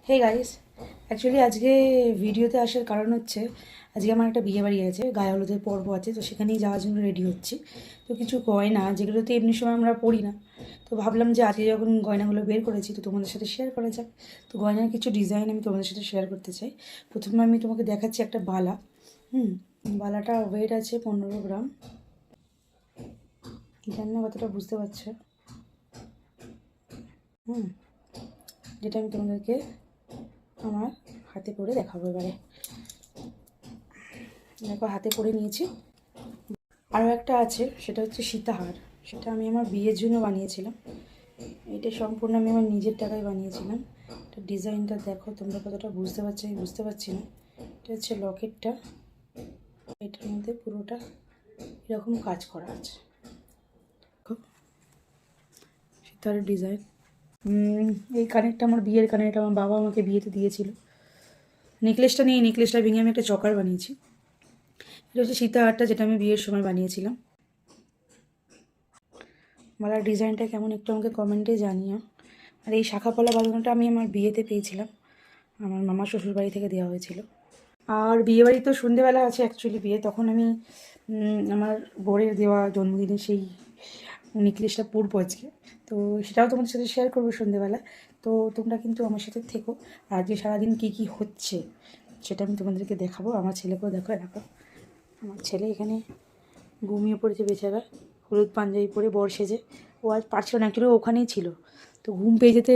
Hey guys, actually আজকে ভিডিওতে আসার কারণ হচ্ছে আজকে আমার একটা বিয়ে বাড়ি আছে, গায়ে হলুদের পর্ব আছে, তো সেখানেই যাওয়ার জন্য রেডি হচ্ছি। তো কিছু গয়না যেগুলো তো এমনি সময় আমরা পড়ি না, তো ভাবলাম যে আজকে যখন গয়নাগুলো বের করেছি তো তোমাদের সাথে শেয়ার করা যাক। তো গয়নার কিছু ডিজাইন আমি তোমাদের সাথে শেয়ার করতে চাই। প্রথমে আমি তোমাকে দেখাচ্ছি একটা বালা। বালাটা ওয়েট আছে 15 গ্রাম। জানি না কতটা বুঝতে পারছো। যেটা আমি তোমাদেরকে আমার হাতে পরে দেখাবো এবারে। দেখো হাতে পরে নিয়েছি। আরও একটা আছে, সেটা হচ্ছে সীতাহার। সেটা আমি আমার বিয়ের জন্য বানিয়েছিলাম। এটা সম্পূর্ণ আমি আমার নিজের টাকায় বানিয়েছিলাম। এটা ডিজাইনটা দেখো তোমরা কতটা বুঝতে পারছো, আমি বুঝতে পারছি না। এটা হচ্ছে লকেটটা, এটার মধ্যে পুরোটা এরকম কাজ করা আছে। সীতাহারের ডিজাইন। এই কানেরটা আমার বিয়ের কানেরটা, আমার বাবা আমাকে বিয়েতে দিয়েছিল। নেকলেসটা নিয়ে নেকলেসটা ভেঙে আমি একটা চকার বানিয়েছি। এটা হচ্ছে সীতাহারটা, যেটা আমি বিয়ের সময় বানিয়েছিলাম। মালার ডিজাইনটা কেমন একটু আমাকে কমেন্টে জানিও। আর এই শাঁখাপলা বাঁধানোটা আমি আমার বিয়েতে পেয়েছিলাম, আমার মামা শ্বশুরবাড়ি থেকে দেওয়া হয়েছিল। আর বিয়েবাড়ি তো সন্ধেবেলা আছে, অ্যাকচুয়ালি বিয়ে, তখন আমি আমার বরের দেওয়া জন্মদিনে সেই নেকলেসটা পরবো আজকে। তো সেটাও তোমাদের সাথে শেয়ার করবো সন্ধেবেলা। তো তোমরা কিন্তু আমার সাথে থেকো। আর আজকে সারাদিন কী কী হচ্ছে সেটা আমি তোমাদেরকে দেখাবো। আমার ছেলেকেও দেখো, আমার ছেলে এখানে ঘুমিয়ে পড়েছে বেচারা, হলুদ পাঞ্জাবি পরে বর সেজে। ও আজ পারছিল না, অ্যাকচুয়ালি ওখানেই ছিল, তো ঘুম পেয়ে যেতে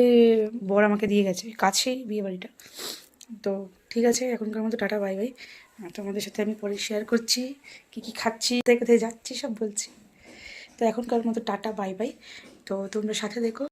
বর আমাকে দিয়ে গেছে, কাছেই বিয়ে বাড়িটা। তো ঠিক আছে, এখনকার মতো টাটা বাই বাই। তোমাদের সাথে আমি পরে শেয়ার করছি কী কী খাচ্ছি, কোথায় কোথায় যাচ্ছি সব বলছি। তো এখনকার মতো টাটা বাই বাই। তো তোমরা সাথে দেখো।